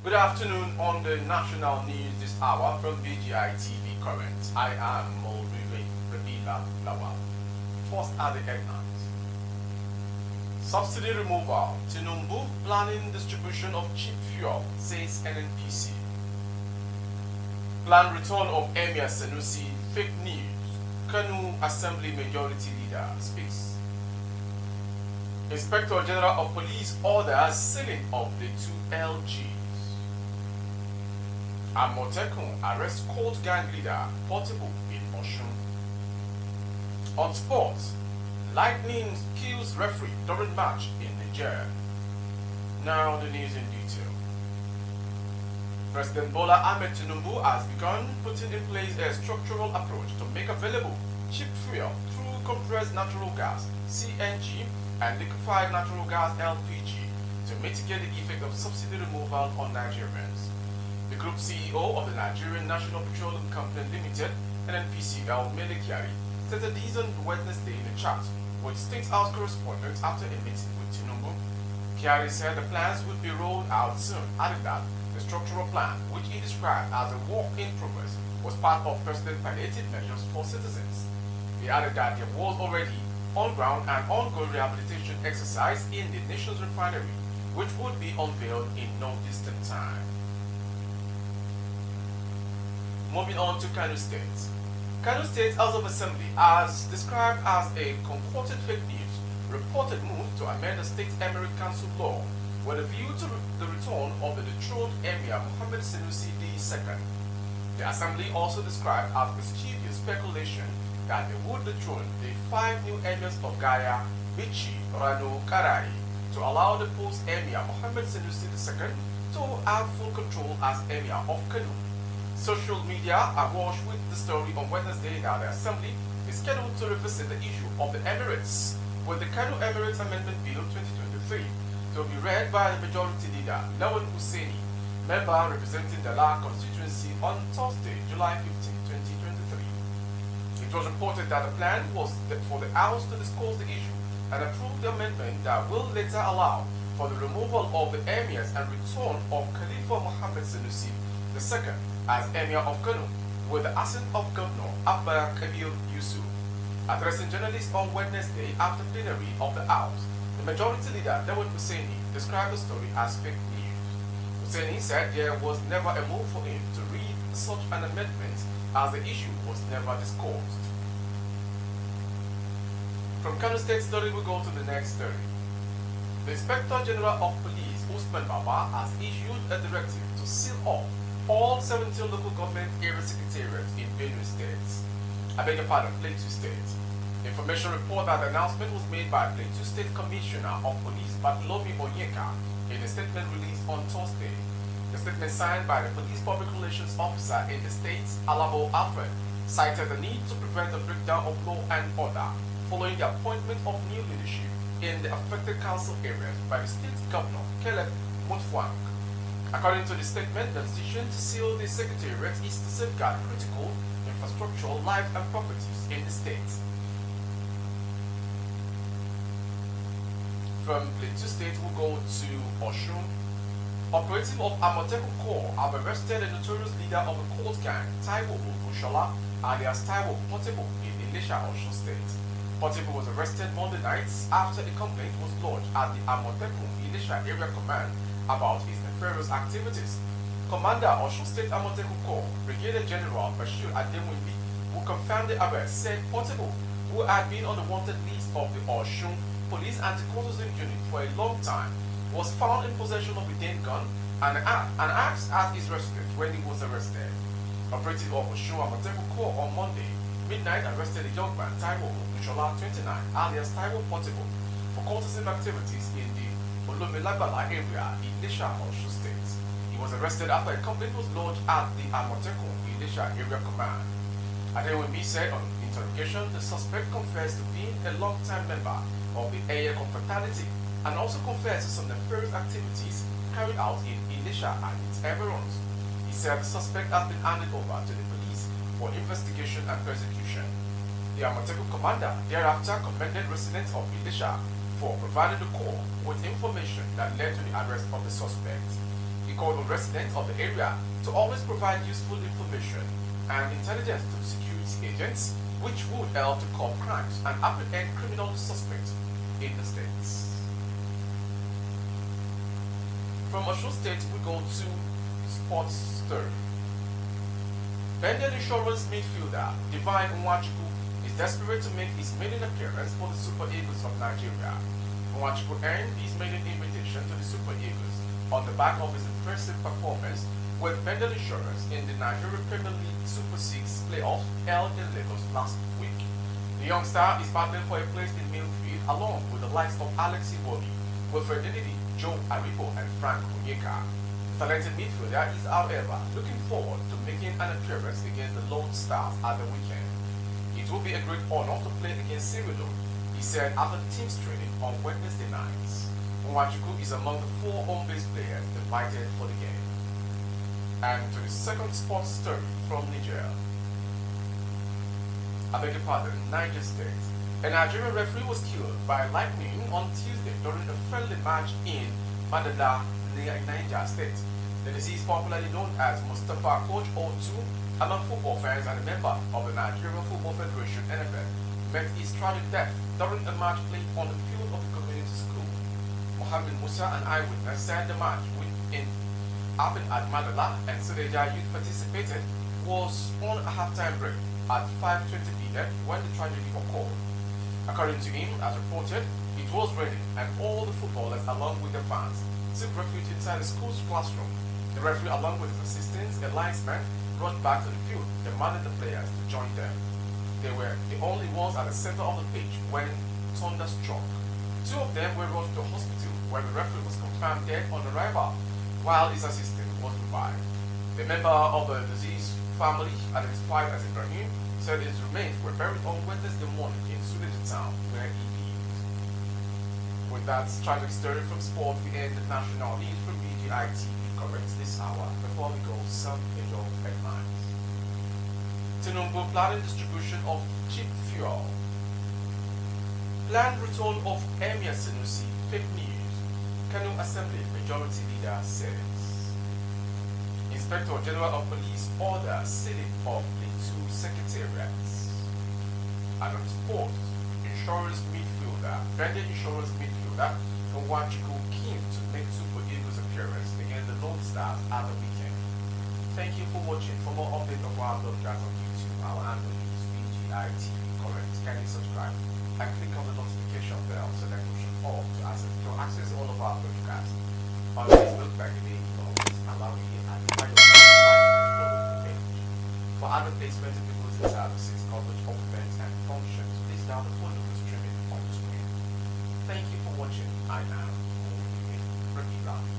Good afternoon on the national news this hour from BGI TV Current. I am Molriwe Rabila Lawal. First are the headlines. Subsidy removal. Thùnd planning distribution of cheap fuel, says NNPC. Planned return of Emir Sanusi, fake news. Kanu Assembly Majority Leader speaks. Inspector General of Police orders sealing of the two LGs. Amotekun arrests cold gang leader Portable in Osun. On sports, lightning kills referee during match in Niger. Now the news in detail. President Bola Ahmed Tinubu has begun putting in place a structural approach to make available cheap fuel through compressed natural gas (CNG) and liquefied natural gas (LPG) to mitigate the effect of subsidy removal on Nigerians. The group CEO of the Nigerian National Petroleum Company Limited, NNPC, Mele Kyari, stated this on Wednesday in a chat with State House correspondents after a meeting with Tinubu. Kyari said the plans would be rolled out soon, adding that the structural plan, which he described as a work in progress, was part of President palliative measures for citizens. He added that there was already on-ground and ongoing rehabilitation exercise in the nation's refinery, which would be unveiled in no distant time. Moving on to Kano State. Kano State House of Assembly, as described as a concocted fake news, reported move to amend the State Emirate Council law with a view to the return of the dethroned Emir Mohammed Sanusi II. The Assembly also described as mischievous speculation that they would dethrone the 5 new emirs of Gaya, Bichi, Rano, Karai to allow the post-Emir Mohammed Sanusi II to have full control as Emir of Kano. Social media awash with the story on Wednesday that the Assembly is scheduled to revisit the issue of the Emirates with the Kano Emirates Amendment Bill 2023 to be read by the Majority Leader Lawan Hussaini, member representing the La constituency, on Thursday, July 15, 2023. It was reported that the plan was for the House to discuss the issue and approve the amendment that will later allow for the removal of the emirs and return of Khalifa Mohammed Sanusi II as Emir of Kano, with the assent of Governor Abba Kabir Yusuf. Addressing journalists on Wednesday after plenary of the House, the Majority Leader Lawan Hussaini described the story as fake news. Hussaini said there was never a move for him to read such an amendment as the issue was never discussed. From Kano State story, we go to the next story. The Inspector General of Police, Usman Baba, has issued a directive to seal off all 17 local government area secretariats in Benue State. I beg your pardon, Plateau State. Information report that the announcement was made by Plateau State Commissioner of Police Bartolome Onyeka in a statement released on Thursday. The statement signed by the Police Public Relations Officer in the state, Alabo Alfred, cited the need to prevent a breakdown of law and order following the appointment of new leadership in the affected council areas by the state governor, Caleb Mutfwang. According to the statement, the decision to seal the secretariat is to safeguard critical infrastructural life and properties in the state. From Plateau State, we'll go to Osun. Operative of Amotekun Corps have arrested a notorious leader of a cult gang, Taiwo Bushola, alias Taiwo Portable, in Ilesha, Osun State. Portable was arrested Monday night after a complaint was lodged at the Amotekun Ilesha Area Command about his nefarious activities. Commander Osun State Amotekun Corps, Brigadier General Bashir Ademwimbi, who confirmed the arrest, said Portable, who had been on the wanted list of the Osun Police Anti-Cultism Unit for a long time, was found in possession of a den gun and an axe at his residence when he was arrested. Operative of Osun Amotekun Corps on Monday midnight arrested a young man, Taiwo Bushola, 29, alias Taiwo Portable, for cultism activities in the Olomilabala area in Ilesha, Osun State. He was arrested after a complaint was lodged at the Amotekun Ilesha Area Command. Adewumi said on interrogation the suspect confessed to being a long-time member of the Aya Confraternity and also confessed to some nefarious activities carried out in Ilesha and its environs. He said the suspect has been handed over to the police for investigation and prosecution. The Amotekun commander thereafter commended residents of Ilesha for providing the Corps with information that led to the arrest of the suspect. He called on residents of the area to always provide useful information and intelligence to security agents, which would help to curb crimes and apprehend criminal suspects in the states. From Osun State, we go to Rstørm. Bengal Insurance midfielder Divine Nwachukwu is desperate to make his maiden appearance for the Super Eagles of Nigeria. Nwachukwu earned his maiden invitation to the Super Eagles on the back of his impressive performance with Bengal Insurance in the Nigeria Premier League Super 6 playoffs held in Lagos last week. The young star is battling for a place in midfield along with the likes of Alex Iwobi, Wilfred Ndidi, Joe Aribo, and Frank Onyeka. The talented midfielder is, however, looking forward to making an appearance against the Lone Stars at the weekend. It will be a great honor to play against Sierra Leone, he said after the team's training on Wednesday nights. Nwachukwu is among the 4 home-based players invited for the game. And to the second sports story from Niger. I beg your pardon, Niger State. A Nigerian referee was killed by lightning on Tuesday during a friendly match in Madada, Niger State. The deceased, popularly known as Mustafa Coach O2, among football fans and a member of the Nigerian Football Federation (NFL), met his tragic death during a match played on the field of the community school. Mohammed Musa, an eyewitness, said the match happened at Madala and Suleja youth participated was on a halftime break at 5:20 p.m. when the tragedy occurred. According to him, as reported, it was raining and all the footballers along with their fans took refuge inside the school's classroom. The referee, along with his assistants and linesmen, rushed back to the field, demanding the players to join them. They were the only ones at the center of the pitch when thunder struck. 2 of them were rushed to hospital where the referee was confirmed dead on arrival, while his assistant was revived. The member of the deceased family, identified as Ibrahim, said his remains were buried on Wednesday morning in Suleja town where he lived. With that tragic story from sport, we end the national news from BGI TV coverage this hour. Before we go, some major headlines. Thùnd planning distribution of cheap fuel. Planned return of Emir Sanusi, fake news. Kano Assembly Majority Leader says. Inspector General of Police orders sealing of the 2 secretariats. And on sport, insurance midfielder, Bengal Insurance midfielder, Nwachukwu keen to make Super Eagles appearance against the Lone Stars at the weekend. Thank you for watching. For more updates of our broadcast on YouTube, our handle is BGI TV. Correct. Kindly subscribe and click on the notification bell so that option all to access all of our broadcasts. On Facebook, like the allow you and find your like and follow the page. For other placements and people's services, coverage of events and functions, please download the folder to stream it on the screen. Thank you for watching. I am Refree.